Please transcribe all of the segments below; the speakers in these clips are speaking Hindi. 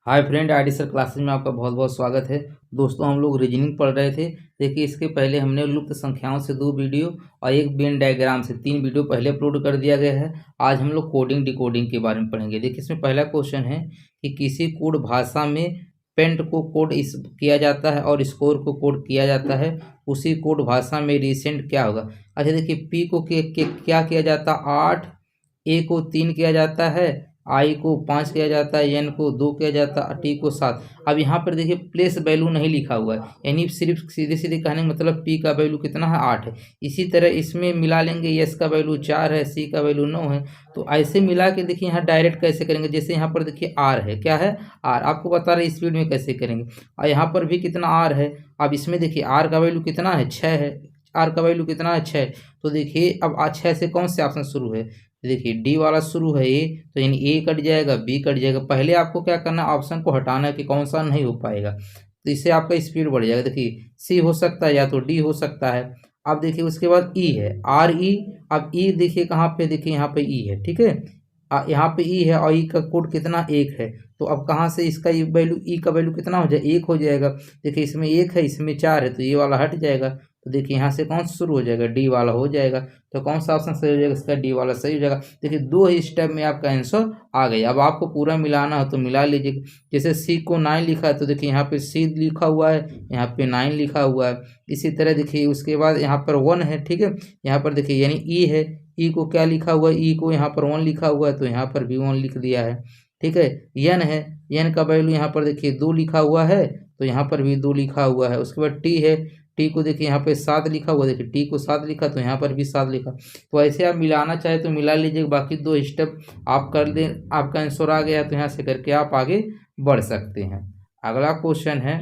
Hi friend, ID sir classes में आपका बहुत बहुत स्वागत है। दोस्तों, हम लोग रीजनिंग पढ़ रहे थे। देखिए, इसके पहले हमने लुप्त संख्याओं से 2 वीडियो और एक वेन डायग्राम से 3 वीडियो पहले अपलोड कर दिया गया है। आज हम लोग कोडिंग डिकोडिंग के बारे में पढ़ेंगे। देखिए, इसमें पहला क्वेश्चन है कि किसी कोड भाषा में पेंट को कोड इस किया जाता है और स्कोर को कोड किया जाता है, उसी कोड भाषा में रिसेंट क्या होगा। अच्छा, देखिए, पी को क्या किया जाता है 8, ए को 3 किया जाता है, आई को 5 किया जाता है, एन को 2 किया जाता है, टी को 7। अब यहाँ पर देखिए प्लेस वैल्यू नहीं लिखा हुआ है, यानी सिर्फ सीधे सीधे कहने का मतलब पी का वैल्यू कितना है 8 है। इसी तरह इसमें मिला लेंगे, एस का वैल्यू 4 है, सी का वैल्यू 9 है। तो ऐसे मिला के देखिए यहाँ डायरेक्ट कैसे करेंगे। जैसे यहाँ पर देखिए आर है, क्या है आर, आपको बता रहे स्पीड में कैसे करेंगे। और यहाँ पर भी कितना आर है। अब इसमें देखिए आर का वैल्यू कितना है 6 है, आर का वैल्यू कितना है 6। तो देखिए अब आज 6 से कौन से ऑप्शन शुरू है, देखिए डी वाला शुरू है ए, तो यानी ए कट जाएगा, बी कट जाएगा। पहले आपको क्या करना है, ऑप्शन को हटाना है कि कौन सा नहीं हो पाएगा, तो इससे आपका स्पीड बढ़ जाएगा। देखिए सी हो सकता है या तो डी हो सकता है। अब देखिए उसके बाद ई है, आर ई। अब ई देखिए कहाँ पे, देखिए यहाँ पे ई है, ठीक है, यहाँ पे ई है और ई का कोड कितना 1 है। तो अब कहाँ से इसका वैल्यू, ई का वैल्यू कितना हो जाए 1 हो जाएगा। देखिए इसमें 1 है, इसमें 4 है, तो ये वाला हट जाएगा। तो देखिए यहाँ से कौन सा शुरू हो जाएगा, डी वाला हो जाएगा। तो कौन सा ऑप्शन सही हो जाएगा, इसका डी वाला सही हो जाएगा। देखिए 2 ही स्टेप में आपका आंसर आ गया। अब आपको पूरा मिलाना हो तो मिला लीजिए। जैसे सी को 9 लिखा है, तो देखिए यहाँ पे सी लिखा हुआ है, यहाँ पे 9 लिखा हुआ है। इसी तरह देखिए उसके बाद यहाँ पर 1 है, ठीक है, यहाँ पर देखिए यानी ई है, ई को क्या लिखा हुआ है, ई को यहाँ पर 1 लिखा हुआ है, तो यहाँ पर भी 1 लिख दिया है, ठीक है। एन है, एन का वैल्यू यहाँ पर देखिए 2 लिखा हुआ है, तो यहाँ पर भी 2 लिखा हुआ है। उसके बाद टी है, टी को देखिए यहाँ पे 7 लिखा हुआ, देखिए टी को 7 लिखा, तो यहाँ पर भी 7 लिखा। तो ऐसे आप मिलाना चाहे तो मिला लीजिए, बाकी 2 स्टेप आप कर दें, आपका आंसर आ गया, तो यहाँ से करके आप आगे बढ़ सकते हैं। अगला क्वेश्चन है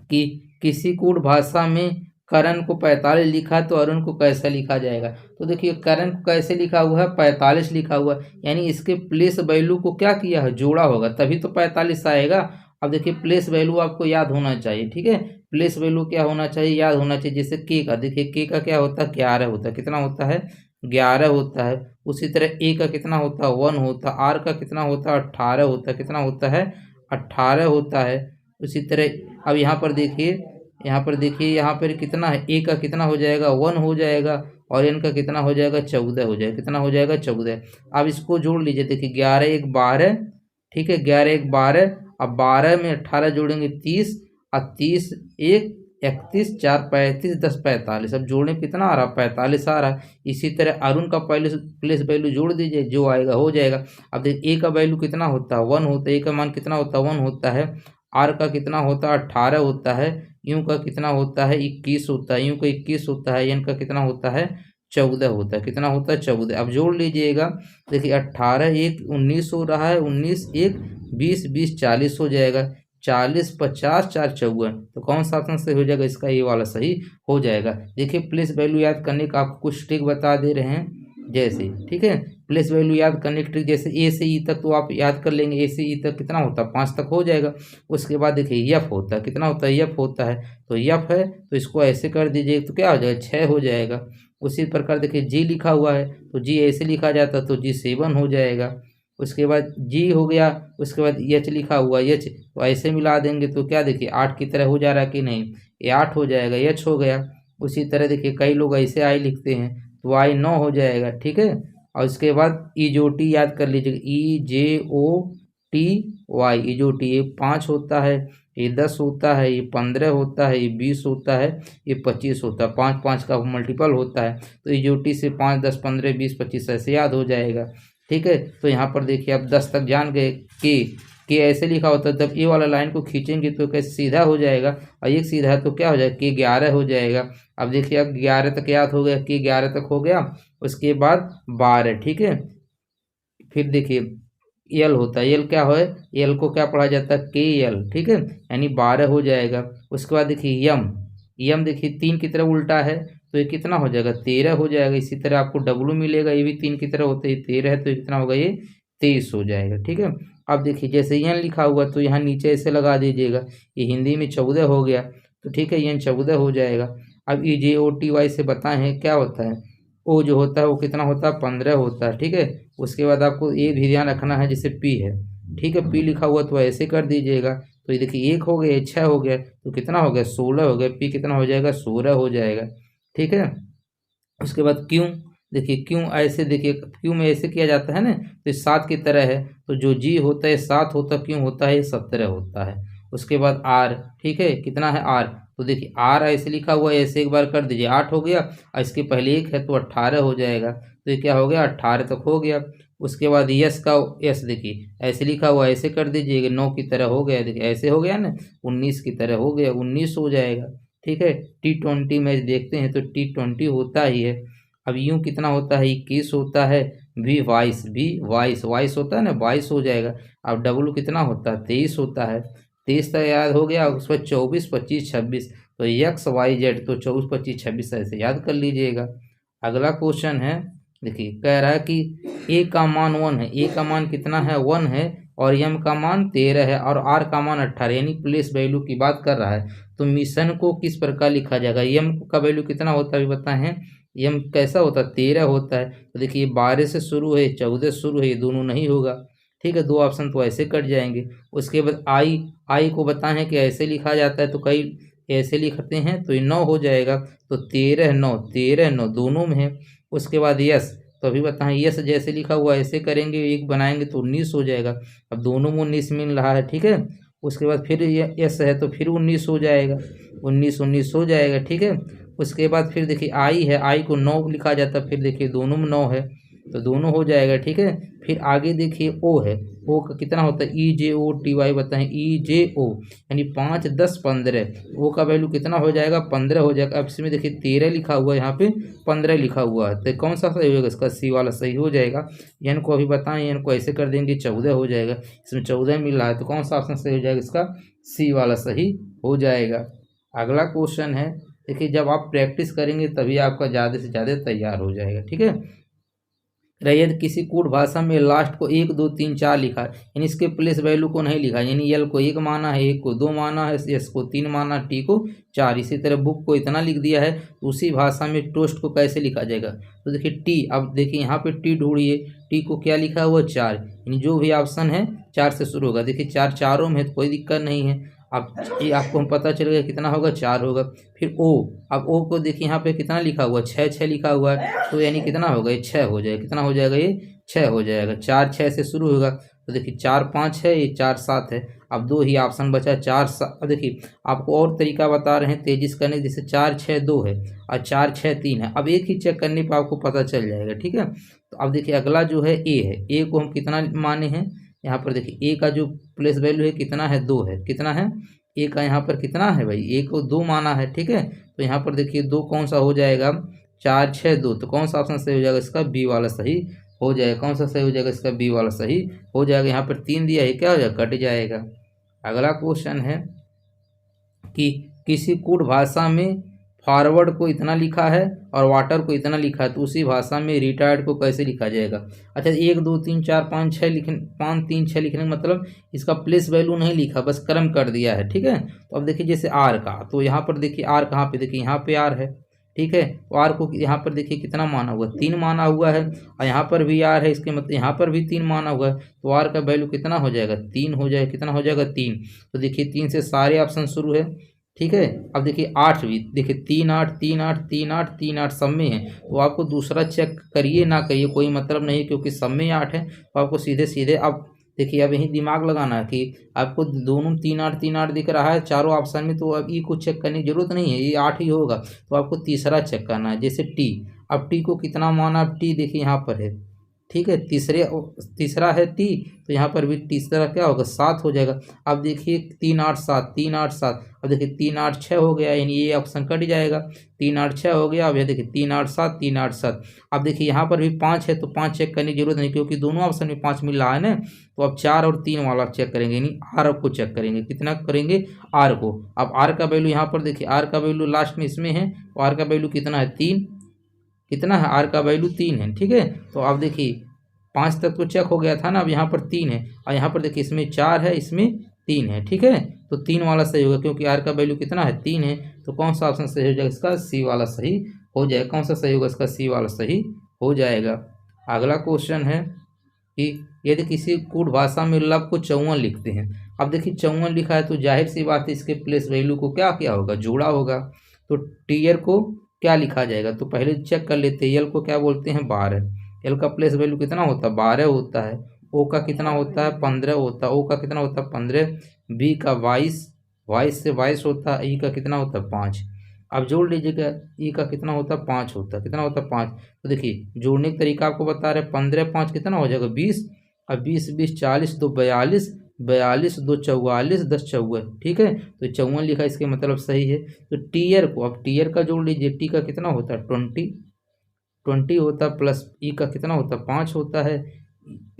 कि किसी कोड भाषा में करण को 45 लिखा तो अरुण को कैसे लिखा जाएगा। तो देखिए करण को कैसे लिखा हुआ है, 45 लिखा हुआ है, यानी इसके प्लेस वैल्यू को क्या किया है, जोड़ा होगा, तभी तो 45 आएगा। अब देखिए प्लेस वैल्यू आपको याद होना चाहिए, ठीक है, प्लेस वैल्यू क्या होना चाहिए, याद होना चाहिए। जैसे के का, देखिए के का क्या होता है 11 होता है, कितना होता है 11 होता है। उसी तरह ए का कितना होता है 1 होता है, आर का कितना होता है 18 होता है, कितना होता है 18 होता है। उसी तरह अब यहाँ पर देखिए, यहाँ पर देखिए यहाँ पर कितना है, ए का कितना हो जाएगा 1 हो जाएगा, और एन का कितना हो जाएगा 14 हो जाएगा, कितना हो जाएगा 14। अब इसको जोड़ लीजिए, देखिए 11 1 12, ठीक है, 11 1 12। अब 12 में 18 जोड़ेंगे 30, और 30 1 31, 4 35, 10 45। अब जोड़ने कितना आ रहा 45 आ रहा है। इसी तरह अरुण का पहले प्लेस वैल्यू जोड़ दीजिए, जो आएगा हो जाएगा। अब देखिए ए का वैल्यू कितना होता है 1 होता है, ए का मान कितना होता है 1 होता है, आर का कितना होता है 18 होता है, यू का कितना होता है 21 होता है, यू का 21 होता है, एन का कितना होता है 14 होता है, कितना होता है 14। अब जोड़ लीजिएगा, देखिए 18 1 19 हो रहा है, 19 1 20 20 40 हो जाएगा, 40 50 4 54। तो कौन सा ऑप्शन सही हो जाएगा, इसका ये वाला सही हो जाएगा। देखिए प्लेस वैल्यू याद करने का आपको कुछ ट्रिक बता दे रहे हैं, जैसे, ठीक है, प्लेस वैल्यू याद करने की ट्रिक, जैसे ए से ई तक तो आप याद कर लेंगे, ए से ई तक कितना होता है 5 तक हो जाएगा। उसके बाद देखिए एफ होता है, कितना होता है एफ होता है, तो एफ है तो इसको ऐसे कर दीजिए, तो क्या हो जाएगा 6 हो जाएगा। उसी प्रकार देखिए जी लिखा हुआ है, तो जी ऐसे लिखा जाता है, तो जी 7 हो जाएगा। उसके बाद जी हो गया, उसके बाद एच लिखा हुआ एच, तो ऐसे मिला देंगे तो क्या देखिए 8 की तरह हो जा रहा है कि नहीं, ये 8 हो जाएगा, एच हो गया। उसी तरह देखिए कई लोग ऐसे आई लिखते हैं, तो आई 9 हो जाएगा, ठीक है। और उसके बाद ई जो टी याद कर लीजिएगा, ई जे ओ टी वाई, ई जो टी, ये 5 होता है, ये 10 होता है, ये 15 होता है, ये 20 होता है, ये 25 होता है, 5 5 का मल्टीपल होता है। तो ई जो टी से 5 10 15 20 25 ऐसे याद हो जाएगा, ठीक है। तो यहाँ पर देखिए आप 10 तक जान गए। के ऐसे लिखा होता है, तब ये वाला लाइन को खींचेंगे तो कैसे सीधा हो जाएगा, और एक सीधा है तो क्या हो जाएगा के 11 हो जाएगा। अब देखिए अब 11 तक याद हो गया, के 11 तक हो गया। उसके बाद 12, ठीक है। फिर देखिए एल होता है, एल क्या है, एल को क्या पढ़ा जाता है के एल, ठीक है, यानी 12 हो जाएगा। उसके बाद देखिए यम, यम देखिए 3 की तरफ उल्टा है, तो ये कितना हो जाएगा 13 हो जाएगा। इसी तरह आपको डब्लू मिलेगा, ये भी 3 की तरह होता है, 13 है, तो ये कितना होगा, ये 23 हो जाएगा, ठीक है। अब देखिए जैसे एन लिखा हुआ, तो यहाँ नीचे ऐसे लगा दीजिएगा, ये हिंदी में 14 हो गया, तो ठीक है एन 14 हो जाएगा। अब ई जे ओ टी वाई से बताएं हैं क्या होता है, ओ जो होता है वो कितना होता है 15 होता है, ठीक है। उसके बाद आपको ये भी ध्यान रखना है, जैसे पी है, ठीक है, पी लिखा हुआ तो ऐसे कर दीजिएगा। तो ये देखिए 1 हो गया, 6 हो गया, तो कितना हो गया 16 हो गया, पी कितना हो जाएगा 16 हो जाएगा। ठीक है, उसके बाद क्यों, देखिए क्यों ऐसे, देखिए क्यों में ऐसे किया जाता है ना, तो 7 की तरह है, तो जो जी होता है 7 होता, क्यों होता है 17 होता है। उसके बाद आर, ठीक है, कितना है आर, तो देखिए आर ऐसे लिखा हुआ है, ऐसे एक बार कर दीजिए 8 हो गया, और इसके पहले 1 है तो 18 हो जाएगा, तो ये क्या हो गया 18 तक हो गया। उसके बाद यस का यस, देखिए ऐसे लिखा हुआ ऐसे कर दीजिएगा, 9 की तरह हो गया, देखिए ऐसे हो गया ना, 19 की तरह हो गया, 19 हो जाएगा। ठीक है, T20 मैच देखते हैं तो T20 होता ही है। अब यूं कितना होता है 21 होता है, भी 22 होता है ना, 22 हो जाएगा। अब डब्लू कितना होता है 23 होता है, 23 तक याद हो गया। उस पर 24 25 26, तो एक्स वाई जेड, तो 24 25 26 ऐसे याद कर लीजिएगा। अगला क्वेश्चन है, देखिए कह रहा है कि ए का मान 1 है, ए का मान कितना है 1 है, और एम का मान 13 है, और आर का मान 18, यानी प्लेस वैल्यू की बात कर रहा है। तो मिशन को किस प्रकार लिखा जाएगा, एम का वैल्यू कितना होता है बताए हैं, एम कैसा होता है 13 होता है, तो देखिए 12 से शुरू है 14 से शुरू है, ये दोनों नहीं होगा। ठीक है, 2 ऑप्शन तो ऐसे कट जाएंगे। उसके बाद आई को बताएं हैं कि ऐसे लिखा जाता है, तो कई ऐसे लिखते हैं, तो ये 9 हो जाएगा, तो 13 9 दोनों में है। उसके बाद यस, तो अभी बताएं यस जैसे लिखा हुआ ऐसे करेंगे, एक बनाएंगे तो 19 हो जाएगा। अब दोनों में 19 मिल रहा है, ठीक है। उसके बाद फिर यस है तो फिर 19 हो जाएगा, 19 हो जाएगा, ठीक है। उसके बाद फिर देखिए आई है, आई को 9 लिखा जाता है, फिर देखिए दोनों में 9 है, तो दोनों हो जाएगा, ठीक है। फिर आगे देखिए ओ है, ओ का कितना होता है EJOTY बताएं, EJO यानी 5 10 15, ओ का वैल्यू कितना हो जाएगा 15 हो जाएगा। अब इसमें देखिए 13 लिखा हुआ है, यहाँ पे 15 लिखा हुआ है, तो कौन सा सही होगा, इसका सी वाला सही हो जाएगा। एन को अभी बताएं, एन को ऐसे कर देंगे 14 हो जाएगा, इसमें 14 मिल रहा है, तो कौन सा ऑप्शन सही हो जाएगा, इसका सी वाला सही हो जाएगा। अगला क्वेश्चन है, देखिए जब आप प्रैक्टिस करेंगे तभी आपका ज़्यादा से ज़्यादा तैयार हो जाएगा, ठीक है। रैयत किसी कोड भाषा में लास्ट को 1 2 3 4 लिखा है, यानी इसके प्लेस वैल्यू को नहीं लिखा, यानी यल को 1 माना है, एक को 2 माना है, एस को 3 माना, टी को 4। इसी तरह बुक को इतना लिख दिया है, उसी भाषा में टोस्ट को कैसे लिखा जाएगा, तो देखिए टी, अब देखिए यहाँ पे टी ढूंढिए, टी को क्या लिखा हुआ 4, यानी जो भी ऑप्शन है 4 से शुरू होगा। देखिए 4 चारों में है तो कोई दिक्कत नहीं है। अब ये आपको हम पता चल गया कितना होगा 4 होगा। फिर ओ, अब ओ को देखिए यहाँ पे कितना लिखा हुआ 6 लिखा हुआ है, तो यानी कितना होगा ये 6 हो जाएगा, कितना हो जाएगा ये 6 हो जाएगा। 4 6 से शुरू होगा, तो देखिए 4 5 है, ये 4 7 है। अब 2 ही ऑप्शन बचा 4 7। अब देखिए आपको और तरीका बता रहे हैं तेजी से करने, जैसे 4 6 2 है और 4 6 3 है। अब एक ही चेक करने पर आपको पता चल जाएगा, ठीक है। तो अब देखिए अगला जो है ए है, ए को हम कितना माने हैं, यहाँ पर देखिए ए का जो प्लेस वैल्यू है कितना है 2 है, कितना है ए का यहाँ पर कितना है भाई, ए को 2 माना है, ठीक है। तो यहाँ पर देखिए 2 कौन सा हो जाएगा 4 6 2, तो कौन सा ऑप्शन सही हो जाएगा, इसका बी वाला सही हो जाएगा। कौन सा सही हो जाएगा, इसका बी वाला सही हो जाएगा। यहाँ पर 3 दिया है, क्या हो जाएगा कट जाएगा। अगला क्वेश्चन है कि किसी कोड भाषा में फॉरवर्ड को इतना लिखा है और वाटर को इतना लिखा है, तो उसी भाषा में रिटायर्ड को कैसे लिखा जाएगा। अच्छा 1 2 3 4 5 6 लिखने, 5 3 6 लिखने मतलब इसका प्लेस वैल्यू नहीं लिखा, बस क्रम कर दिया है, ठीक है। तो अब देखिए जैसे आर का, तो यहाँ पर देखिए आर कहाँ पे, देखिए यहाँ पे आर है, ठीक है। तो आर को यहाँ पर देखिए कितना माना हुआ 3 माना हुआ है, और यहाँ पर भी आर है, इसके मतलब यहाँ पर भी 3 माना हुआ है, तो आर का वैल्यू कितना हो जाएगा 3 हो जाएगा, कितना हो जाएगा 3। तो देखिए 3 से सारे ऑप्शन शुरू है, ठीक है। अब देखिए 8 भी, देखिए 3 8 3 8 3 8 3 8 सब में है, तो आपको दूसरा चेक करिए ना करिए कोई मतलब नहीं, क्योंकि सब में 8 है, तो आपको सीधे सीधे अब देखिए अब यही दिमाग लगाना है कि आपको दोनों 3 8 दिख रहा है चारों ऑप्शन में, तो अब ई को चेक करने की जरूरत नहीं है, ये 8 ही होगा, तो आपको तीसरा चेक करना है। जैसे टी, अब टी को कितना माना, अब टी देखिए यहाँ पर है, ठीक है, तीसरा है टी, तो यहाँ पर भी तीसरा क्या होगा 7 हो जाएगा। अब देखिए 3 8 7 3 8 7, अब देखिए 3 8 6 हो गया, यानी ये ऑप्शन कट जाएगा, 3 8 6 हो गया। अब ये देखिए 3 8 7 3 8 7। अब देखिए यहाँ पर भी 5 है, तो 5 चेक करने की जरूरत नहीं, क्योंकि दोनों ऑप्शन में 5 मिल रहा है ना। तो अब 4 और 3 वाला चेक करेंगे, यानी आर को चेक करेंगे, कितना करेंगे आर को। अब आर का वैल्यू यहाँ पर देखिए, आर का वैल्यू लास्ट में इसमें है, तो आर का वैल्यू कितना है 3, कितना है आर का वैल्यू 3 है, ठीक है। तो अब देखिए 5 तक तो चेक हो गया था ना, अब यहाँ पर 3 है, और यहाँ पर देखिए इसमें 4 है, इसमें 3 है, ठीक है। तो 3 वाला सही होगा, क्योंकि आर का वैल्यू कितना है 3 है, तो कौन सा ऑप्शन सही हो जाएगा, इसका सी वाला सही हो जाएगा। कौन सा सही होगा, इसका सी वाला सही हो जाएगा। अगला क्वेश्चन है कि यदि किसी कूट भाषा में लब को 54 लिखते हैं। अब देखिए 54 लिखा है तो जाहिर सी बात है इसके प्लेस वैल्यू को क्या क्या होगा, जोड़ा होगा। तो टीयर को क्या लिखा जाएगा, तो पहले चेक कर लेते हैं। एल को क्या बोलते हैं 12, एल का प्लेस वैल्यू कितना होता है 12 होता है। ओ का कितना होता है 15 होता है, ओ का कितना होता है 15, बी का 22, 22 से 22 होता है, ई का कितना होता है 5। अब जोड़ लीजिएगा, ई का कितना होता है 5 होता है, कितना होता है 5। तो देखिए जोड़ने का तरीका आपको बता रहे हैं, 15 5 कितना हो जाएगा 20, अब 20 20 40 तो 42, 42 2 44 10 54, ठीक है। तो 54 लिखा, इसके मतलब सही है। तो टीयर को, अब टीयर का जोड़ लीजिए, टी का कितना होता है 20 होता है, प्लस ई का कितना होता है 5 होता है,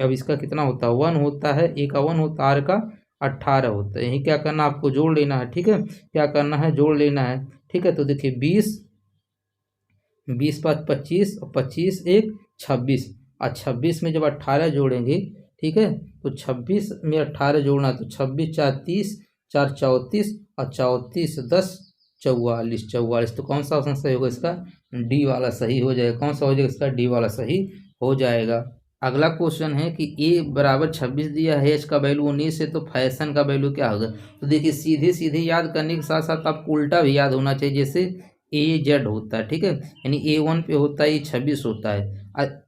अब इसका कितना होता है 1 होता है, ए का 1 होता है, आर का 18 होता है। यही क्या करना आपको जोड़ लेना है, ठीक है। क्या करना है जोड़ लेना है, ठीक है। तो देखिए 20 20 5 25 और 25 1 26, और 26 में जब 18 जोड़ेंगे, ठीक है, तो 26 में 18 जोड़ना, तो 26 4 30, 4 34 और 34 10 44, 44। तो कौन सा ऑप्शन सही होगा इसका, डी वाला सही हो जाएगा। कौन सा हो जाएगा इसका, डी वाला सही हो जाएगा। अगला क्वेश्चन है कि ए बराबर 26 दिया है, एच का वैल्यू 19 है, तो फैशन का वैल्यू क्या होगा। तो देखिए सीधे सीधे याद करने के साथ साथ आपको उल्टा भी याद होना चाहिए, जैसे ए जेड होता है, ठीक है, यानी A1 पे होता है ये 26 होता है,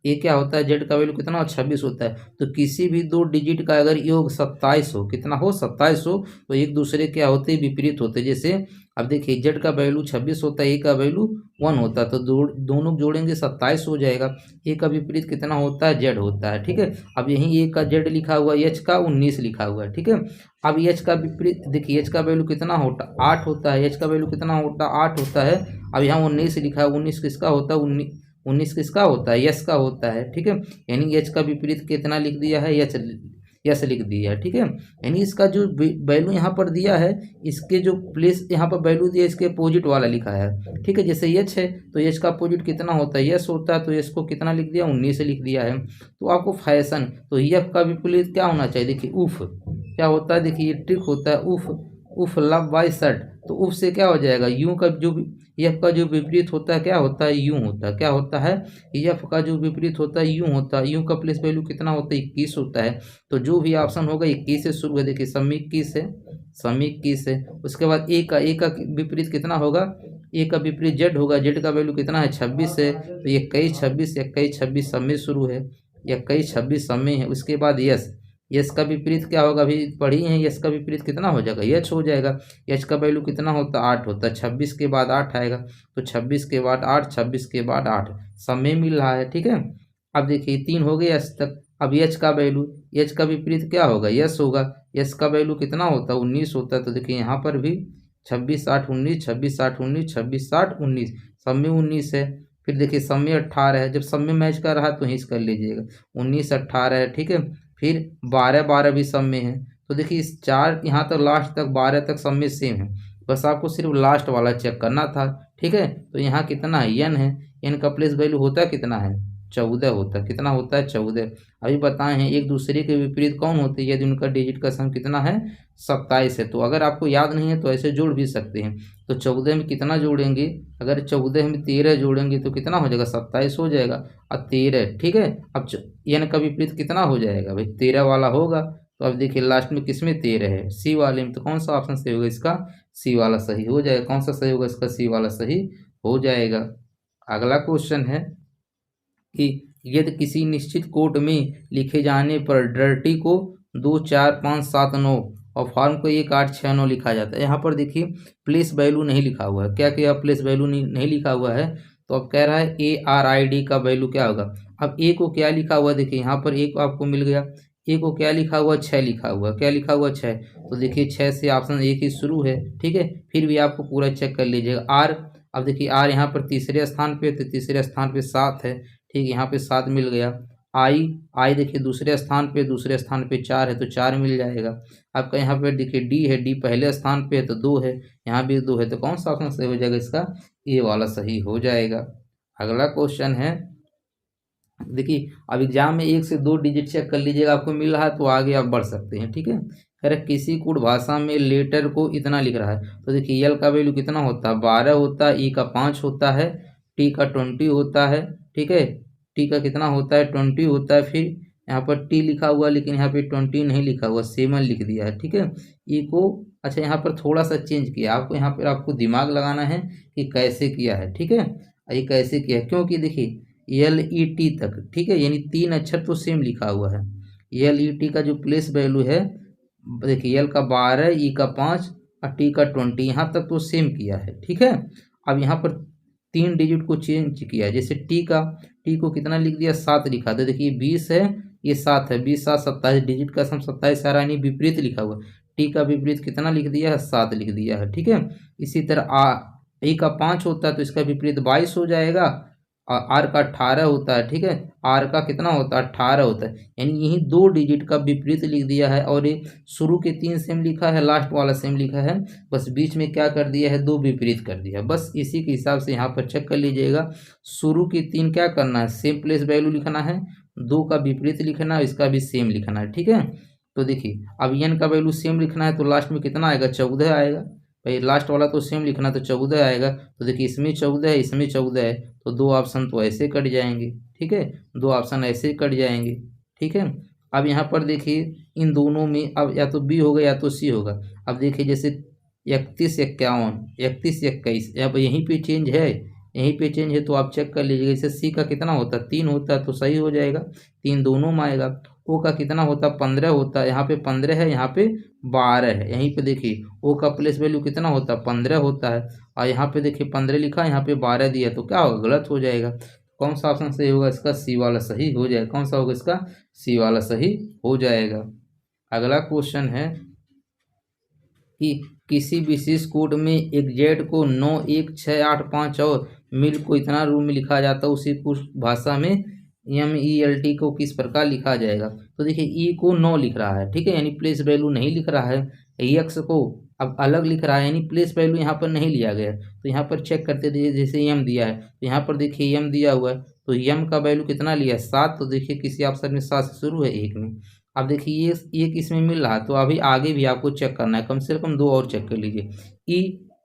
ए क्या होता है जेड का वैल्यू कितना 26 होता है। तो किसी भी दो डिजिट का अगर योग 27 हो, कितना हो 27 हो, तो एक दूसरे क्या होते हैं विपरीत होते हैं। जैसे अब देखिए जेड का वैल्यू 26 होता है, ए का वैल्यू 1 होता है, तो दोनों जोड़ेंगे 27 हो जाएगा। ए का विपरीत कितना होता है जेड होता है, ठीक है। अब यहीं ए का जेड लिखा हुआ है, एच का 19 लिखा हुआ है, ठीक है। अब एच का विपरीत देखिए, एच का वैल्यू कितना होता 8 होता है, एच का वैल्यू कितना होता 8 होता है। अब यहाँ 19 लिखा है, 19 किसका होता है 19 किसका होता है, यस का होता है, ठीक है। यानी एच का विपरीत कितना लिख दिया है, यस लिख दिया है, ठीक है। यानी इसका जो वैल्यू यहाँ पर दिया है, इसके जो प्लेस यहाँ पर वैल्यू दिया है, इसके अपोजिट वाला लिखा है, ठीक है। जैसे एच है तो एच का अपोजिट कितना होता है, यस होता है, तो यस को कितना लिख दिया 19 लिख दिया है। तो आपको फैशन, तो एफ का विपरीत क्या होना चाहिए, देखिए उफ क्या होता है, देखिए ये ट्रिक होता है, उफ लव बाय शर्ट, तो उफ से क्या हो जाएगा, यू का जो एफ का जो विपरीत होता है क्या होता है, यूं होता है, क्या होता है, एफ का जो विपरीत होता है यूं होता है, यूं का प्लेस वैल्यू कितना होता है 21 होता है। तो जो भी ऑप्शन होगा 21 से शुरू है, देखिए समी 21 है, समी 21 है। उसके बाद ए का विपरीत कितना होगा, ए का विपरीत जेड होगा, जेड का वैल्यू कितना है 26 है, तो 21 26 21 26 सब में शुरू है, 21 26 सब में है। उसके बाद यस का विपरीत क्या होगा, अभी पढ़ी है, यस का विपरीत कितना हो जाएगा, यच हो जाएगा। यच का वैल्यू कितना होता है 8 होता है, 26 के बाद 8 आएगा, तो 26 के बाद 8, 26 के बाद 8 सब में मिल रहा है, ठीक है। अब देखिए 3 हो गए यस तक। अब यच का वैल्यू, यच का विपरीत क्या होगा, यस होगा, यस का वैल्यू कितना होता है 19 होता है। तो देखिए यहाँ पर भी 26 8 19, 26 8 19, 26 8 19 सब में 19 है। फिर देखिए सब में 18 है, जब सब में मैच कर रहा है तो हिंस कर लीजिएगा, 19 18 है, ठीक है। फिर 12 12 भी सब में है। तो देखिए इस 4 यहाँ तक लास्ट तक 12 तक सब में सेम है, बस आपको सिर्फ लास्ट वाला चेक करना था, ठीक है। तो यहाँ कितना है, एन है, एन का प्लेस वैल्यू होता है कितना है 14 होता है, कितना होता है 14। अभी बताए हैं एक दूसरे के विपरीत कौन होते हैं, यदि उनका डिजिट का सम कितना है 27 है। तो अगर आपको याद नहीं है तो ऐसे जोड़ भी सकते हैं। तो 14 में कितना जोड़ेंगे, अगर 14 में 13 जोड़ेंगे तो कितना हो जाएगा 27 हो जाएगा, और 13, ठीक है। अब एन का विपरीत कितना हो जाएगा भाई 13 वाला होगा। तो अब देखिए लास्ट में किस में 13 है, सी वाले में, तो कौन सा ऑप्शन सही होगा इसका, सी वाला सही हो जाएगा। कौन सा सही होगा इसका, सी वाला सही हो जाएगा। अगला क्वेश्चन है कि यदि किसी निश्चित कोड में लिखे जाने पर डर्टी को 2 4 5 7 9 और फॉर्म को 1 8 6 9 लिखा जाता है। यहाँ पर देखिए प्लेस वैल्यू नहीं लिखा हुआ है, क्या क्या प्लेस वैल्यू नहीं लिखा हुआ है। तो अब कह रहा है ARID का वैल्यू क्या होगा। अब ए को क्या लिखा हुआ, देखिए यहाँ पर एक आपको मिल गया, ए को क्या लिखा हुआ 6 लिखा हुआ, क्या लिखा हुआ 6। तो देखिए 6 से ऑप्शन एक ही शुरू है, ठीक है। फिर भी आपको पूरा चेक कर लीजिएगा। आर, अब देखिए आर यहाँ पर तीसरे स्थान पे, तो तीसरे स्थान पे 7 है, ठीक, यहाँ पे 7 मिल गया। आई देखिए दूसरे स्थान पे 4 है, तो 4 मिल जाएगा। आपका यहाँ पे देखिए डी है, डी पहले स्थान पे है तो 2 है, यहाँ भी 2 है, तो कौन सा ऑप्शन सही हो जाएगा इसका, ए वाला सही हो जाएगा। अगला क्वेश्चन है, देखिए अब एग्जाम में 1 से 2 डिजिट चेक कर लीजिएगा, आपको मिल रहा है तो आगे आप बढ़ सकते हैं, ठीक है। अरे किसी कोड भाषा में लेटर को इतना लिख रहा है, तो देखिए एल का वैल्यू कितना होता है 12 होता है, ई का 5 होता है, टी का 20 होता है, ठीक है, टी का कितना होता है 20 होता है, फिर यहाँ पर टी लिखा हुआ लेकिन यहाँ पे 20 नहीं लिखा हुआ, 7 लिख दिया है। ठीक है, ई को अच्छा यहाँ पर थोड़ा सा चेंज किया आपको, यहाँ पर आपको दिमाग लगाना है कि कैसे किया है। ठीक है, ये कैसे किया, क्योंकि देखिए LET तक, ठीक है, यानी 3 अक्षर तो सेम लिखा हुआ है। LET का जो प्लेस वैल्यू है, देखिए L का 12, E का 5 और T का 20, यहाँ तक तो सेम किया है। ठीक है, अब यहाँ पर 3 डिजिट को चेंज किया, जैसे टी को कितना लिख दिया, 7 लिखा। तो देखिए 20 है, ये 7 है, 20 7 27, डिजिट का सम 27 आ रहा है, यानी विपरीत लिखा हुआ। टी का विपरीत कितना लिख दिया है, 7 लिख दिया है। ठीक है, इसी तरह ई का 5 होता है तो इसका विपरीत 22 हो जाएगा, और आर का 18 होता है। ठीक है, आर का कितना होता है, 18 होता है, यानी यही 2 डिजिट का विपरीत लिख दिया है। और ये शुरू के 3 सेम लिखा है, लास्ट वाला सेम लिखा है, बस बीच में क्या कर दिया है, 2 विपरीत कर दिया। बस इसी के हिसाब से यहाँ पर चेक कर लीजिएगा। शुरू के 3 क्या करना है, सेम प्लेस वैल्यू लिखना है, 2 का विपरीत लिखना है, इसका भी सेम लिखना है। ठीक है, तो देखिए अब एन का वैल्यू सेम लिखना है तो लास्ट में कितना आएगा, 14 आएगा। भाई लास्ट वाला तो सेम लिखना, तो 14 आएगा। तो देखिए इसमें 14 है, इसमें 14 है, तो 2 ऑप्शन तो ऐसे कट जाएंगे। ठीक है, 2 ऑप्शन ऐसे कट जाएंगे। ठीक है, अब यहाँ पर देखिए इन दोनों में अब या तो बी होगा या तो सी होगा। अब देखिए जैसे 31 51, 31 21, अब यहीं पे चेंज है, यहीं पे चेंज है, तो आप चेक कर लीजिएगा। जैसे सी का कितना होता है, 3 होता है, तो सही हो जाएगा, 3 दोनों में आएगा। ओ का कितना होता है, 15 होता है, यहाँ पे 15 है, यहाँ पे 12 है। यहीं पे देखिए ओ का प्लेस वैल्यू कितना होता है, 15 होता है, और यहाँ पे देखिए 15 लिखा है, यहाँ पे 12 दिया, तो क्या होगा, गलत हो जाएगा। कौन सा ऑप्शन सही होगा, इसका सी वाला सही हो जाएगा। कौन सा होगा, इसका सी वाला सही हो जाएगा। अगला क्वेश्चन है कि किसी विशेष कोड में एग्जेट को 91685 और मिल को इतना रूप में लिखा जाता है, उसी कुछ भाषा में MELT को किस प्रकार लिखा जाएगा। तो देखिए ई को 9 लिख रहा है, ठीक है, यानी प्लेस वैल्यू नहीं लिख रहा है। एक्स को अब अलग लिख रहा है, यानी प्लेस वैल्यू यहाँ पर नहीं लिया गया। तो यहाँ पर चेक करते देखिए, जैसे एम दिया है तो यहाँ पर देखिए एम दिया हुआ है, तो एम का वैल्यू कितना लिया है, 7। तो देखिए किसी ऑप्शन में 7 से शुरू है, एक में। अब देखिए ये एक इसमें मिल रहा है, तो अभी आगे भी आपको चेक करना है, कम से कम 2 और चेक कर लीजिए।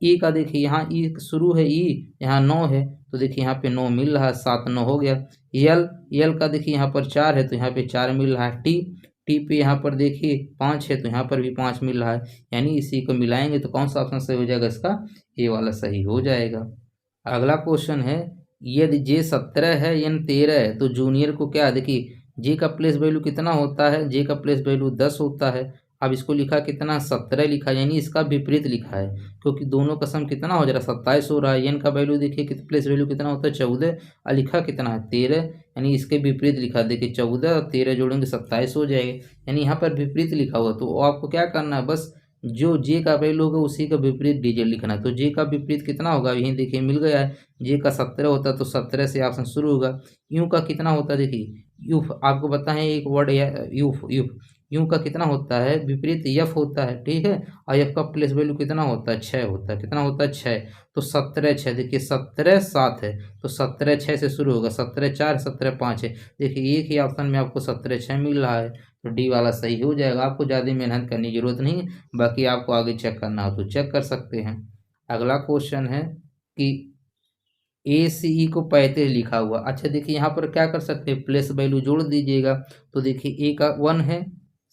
ई का देखिए यहाँ ई शुरू है, ई यहाँ 9 है, तो देखिए यहाँ पे 9 मिल रहा है, 7 9 हो गया। यल का देखिए यहाँ पर 4 है, तो यहाँ पे 4 मिल रहा है। टी पे यहाँ पर देखिए 5 है, तो यहाँ पर भी 5 मिल रहा है, यानी इसी को मिलाएंगे तो कौन सा ऑप्शन सही हो जाएगा, इसका ए वाला सही हो जाएगा। अगला क्वेश्चन है, यदि जे 17 है, एन 13 है, तो जूनियर को क्या, देखिए जे का प्लेस वैल्यू कितना होता है, जे का प्लेस वैल्यू 10 होता है। अब इसको लिखा कितना, 17 लिखा, यानी इसका विपरीत लिखा है, क्योंकि दोनों का सम कितना हो जा रहा है, 27 हो रहा है। एन का वैल्यू देखिए प्लेस वैल्यू कितना होता है, 14, और लिखा कितना है, 13, यानी इसके विपरीत लिखा। देखिए 14 और 13 जोड़ेंगे 27 हो जाएगा, यानी यहाँ पर विपरीत लिखा हुआ। तो आपको क्या करना है, बस जो जे का वैल्यू होगा उसी का विपरीत डिजिट लिखना है। तो जे का विपरीत कितना होगा, यहीं देखिए मिल गया है, जे का 17 होता है, तो 17 से ऑप्शन शुरू होगा। यू का कितना होता है, देखिए यूफ, आपको बताएं एक वर्ड यूफ, यू का कितना होता है, विपरीत यफ होता है। ठीक है, और यफ का प्लेस वैल्यू कितना होता है, 6 होता है, कितना होता है, 6। तो 17 6, देखिए 17 7 है, तो 17 6 से शुरू होगा, 17 4 17 5 है। देखिए एक ही ऑप्शन में आपको 17 6 मिल रहा है, तो डी वाला सही हो जाएगा। आपको ज़्यादा मेहनत करने की जरूरत नहीं है, बाकी आपको आगे चेक करना हो तो चेक कर सकते हैं। अगला क्वेश्चन है कि ACE को 35 लिखा हुआ। अच्छा देखिए यहाँ पर क्या कर सकते हैं, प्लेस वैल्यू जोड़ दीजिएगा। तो देखिए ए का 1 है,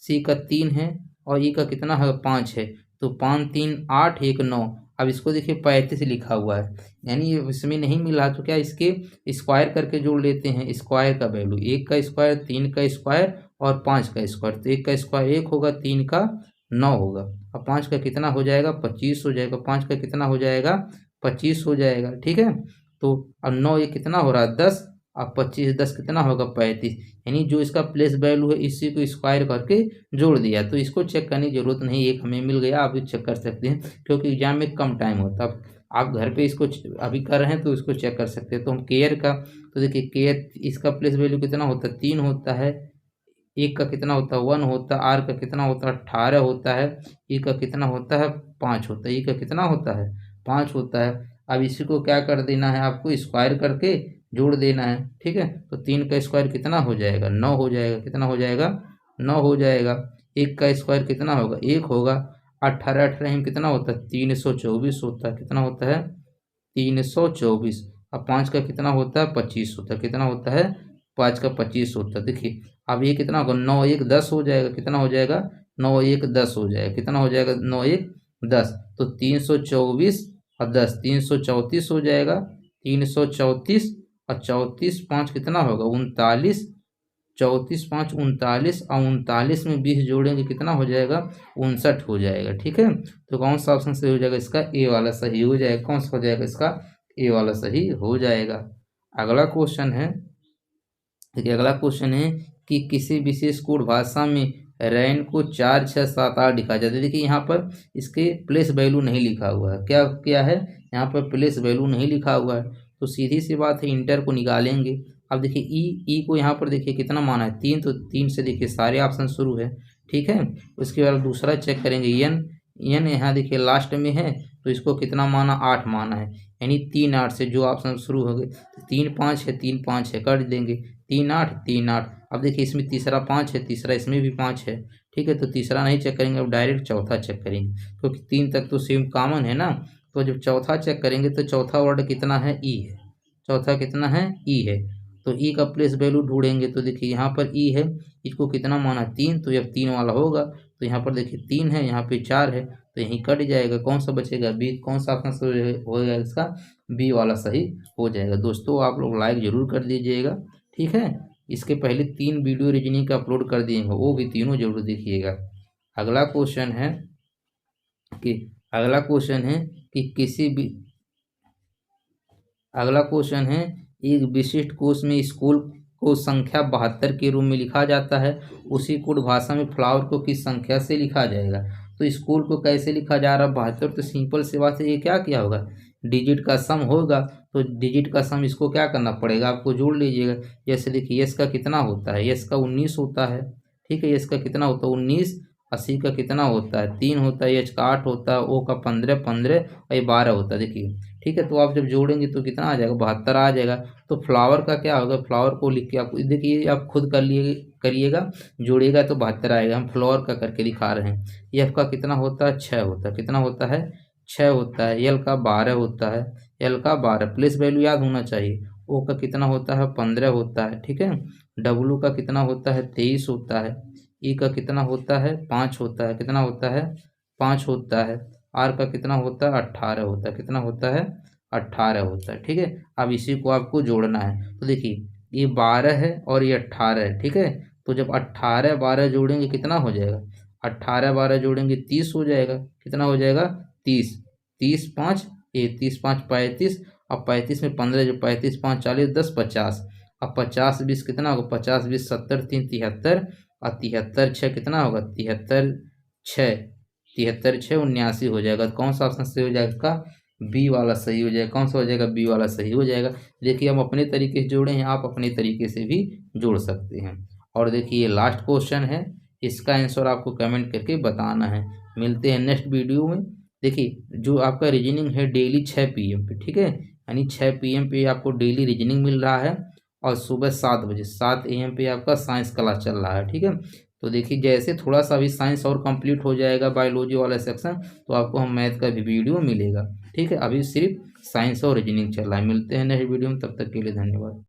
सी का 3 है, और ई का कितना है, 5 है, तो 5 3 8 1 9। अब इसको देखिए 35 लिखा हुआ है, यानी इसमें नहीं मिला, तो क्या इसके स्क्वायर करके जोड़ लेते हैं। स्क्वायर का वैल्यू, 1 का स्क्वायर, 3 का स्क्वायर और 5 का स्क्वायर, तो 1 का स्क्वायर 1 होगा, 3 का 9 होगा, और 5 का कितना हो जाएगा, 25 हो जाएगा। 5 का कितना हो जाएगा, 25 हो जाएगा। ठीक है, तो अब 9 ये कितना हो रहा है, 10, अब 25 10 कितना होगा, 35, यानी जो इसका प्लेस वैल्यू है इसी को स्क्वायर करके जोड़ दिया। तो इसको चेक करने की जरूरत नहीं, एक हमें मिल गया, आप भी चेक कर सकते हैं, क्योंकि एग्जाम में कम टाइम होता है। आप घर पे इसको अभी कर रहे हैं तो इसको चेक कर सकते हैं। तो हम केयर का, तो देखिए केयर इसका प्लेस वैल्यू कितना होता है, 3 होता है। एक का कितना होता है, 1 होता है। आर का कितना होता है, 18 होता है। ई का कितना होता है, 5 होता है। ई का कितना होता है, 5 होता है। अब इसी को क्या कर देना है, आपको स्क्वायर करके जोड़ देना है। ठीक है, तो 3 का स्क्वायर कितना हो जाएगा, 9 हो जाएगा। कितना हो जाएगा, 9 हो जाएगा। 1 का स्क्वायर कितना होगा, 1 होगा। 18 18 में कितना होता है, 324 होता है। कितना होता है, 324। अब 5 का कितना होता है, 25 होता है। कितना होता है, 5 का 25 होता है। देखिए अब ये कितना होगा, 9 1 10 हो जाएगा, कितना हो जाएगा 9 1 10 हो जाएगा, कितना हो जाएगा 9 1 10, तो 324 और 10 334 हो जाएगा, 334 और 34 5 कितना होगा 39, 34 5 39 और 39 में 20 जोड़ेंगे कितना हो जाएगा 59 हो जाएगा। ठीक है, तो कौन सा ऑप्शन सही हो जाएगा इसका, ए वाला सही हो जाएगा। कौन सा हो जाएगा इसका, ए वाला सही हो जाएगा। अगला क्वेश्चन है, देखिए अगला क्वेश्चन है कि किसी विशेष कोड भाषा में रैन को 4 6 7 8 लिखा जाता है। देखिए यहाँ पर इसके प्लेस वैल्यू नहीं लिखा हुआ है, क्या क्या है यहाँ पर प्लेस वैल्यू नहीं लिखा हुआ है, तो सीधी सी बात है इंटर को निकालेंगे। अब देखिए ई को यहाँ पर देखिए कितना माना है 3, तो 3 से देखिए सारे ऑप्शन शुरू है। ठीक है, उसके बाद दूसरा चेक करेंगे एन, एन यहाँ देखिए लास्ट में है, तो इसको कितना माना 8 माना है, यानी 3 8 से जो ऑप्शन शुरू हो गए, 3 5 है 3 5 है कर देंगे, 3 8 3 8। अब देखिए इसमें तीसरा 5 है, तीसरा इसमें भी 5 है। ठीक है, तो तीसरा नहीं चेक करेंगे, अब डायरेक्ट चौथा चेक करेंगे, क्योंकि 3 तक तो सेम कॉमन है ना। तो जब चौथा चेक करेंगे तो चौथा वर्ड कितना है ई है, चौथा कितना है ई है, तो ई का प्लेस वैल्यू ढूंढेंगे। तो देखिए यहाँ पर ई है, इसको कितना माना 3, तो जब 3 वाला होगा तो यहाँ पर देखिए 3 है, यहाँ पे 4 है, तो यहीं कट जाएगा। कौन सा बचेगा बी, कौन सा ऑप्शन हो जाएगा इसका, बी वाला सही हो जाएगा। दोस्तों आप लोग लाइक जरूर कर दीजिएगा। ठीक है, इसके पहले 3 वीडियो रीजनिंग का अपलोड कर दिए हैं, वो भी तीनों जरूर देखिएगा। अगला क्वेश्चन है कि अगला क्वेश्चन है कि किसी भी अगला क्वेश्चन है एक विशिष्ट कोष में स्कूल को संख्या 72 के रूप में लिखा जाता है, उसी कोड भाषा में फ्लावर को किस संख्या से लिखा जाएगा। तो स्कूल को कैसे लिखा जा रहा है 72, तो सिंपल सी बात है, ये क्या किया होगा डिजिट का सम होगा, तो डिजिट का सम इसको क्या करना पड़ेगा आपको जोड़ लीजिएगा। जैसे देखिए यस का कितना होता है, यस का 19 होता है। ठीक है, यस का कितना होता है 19, 80 का कितना होता है 3 होता है, एच का 8 होता है, ओ का 15 15 और ये 12 होता है। देखिए ठीक है, तो आप जब जोड़ेंगे तो कितना आ जाएगा 72 आ जाएगा। तो फ्लावर का क्या होगा, फ्लावर को लिख के आप देखिए आप खुद कर लिए करिएगा, जोड़िएगा तो 72 आएगा। हम फ्लावर का करके दिखा रहे हैं। एफ का कितना होता है 6 होता है, कितना होता है 6 होता है। एल का 12 होता है, एल का 12 प्लेस वैल्यू याद होना चाहिए। ओ का कितना होता है 15 होता है। ठीक है, डब्लू का कितना होता है 23 होता है। ई का कितना होता है 5 होता है, कितना होता है 5 होता है। आर का कितना होता है 18 होता है, कितना होता है 18 होता है। ठीक है, अब इसी को आपको जोड़ना है। तो देखिए ये 12 है और ये 18 है। ठीक है, तो जब 18 12 जोड़ेंगे कितना हो जाएगा, 18 12 जोड़ेंगे 30 हो जाएगा, कितना हो जाएगा 30, 30 5 ये 30 5 35, अब 35 में 15 जो 35 5 40 10 50, अब 50 20 कितना होगा 50 20 70 3 73 और 73 6 कितना होगा 73 6 73 6 79 हो जाएगा। तो कौन सा ऑप्शन सही हो जाएगा इसका, बी वाला सही हो जाएगा। कौन सा हो जाएगा बी वाला सही हो जाएगा। देखिए हम अपने तरीके से जोड़े हैं, आप अपने तरीके से भी जोड़ सकते हैं। और देखिए ये लास्ट क्वेश्चन है, इसका आंसर आपको कमेंट करके बताना है। मिलते हैं नेक्स्ट वीडियो में। देखिए जो आपका रीजनिंग है डेली 6 PM पे, ठीक है, यानी 6 PM पे आपको डेली रीजनिंग मिल रहा है, और सुबह 7 बजे 7 AM पे आपका साइंस क्लास चल रहा है। ठीक है, तो देखिए जैसे थोड़ा सा भी साइंस और कंप्लीट हो जाएगा बायोलॉजी वाला सेक्शन, तो आपको हम मैथ का भी वीडियो मिलेगा। ठीक है, अभी सिर्फ साइंस और रीजनिंग चल रहा है। मिलते हैं नेक्स्ट वीडियो में, तब तक के लिए धन्यवाद।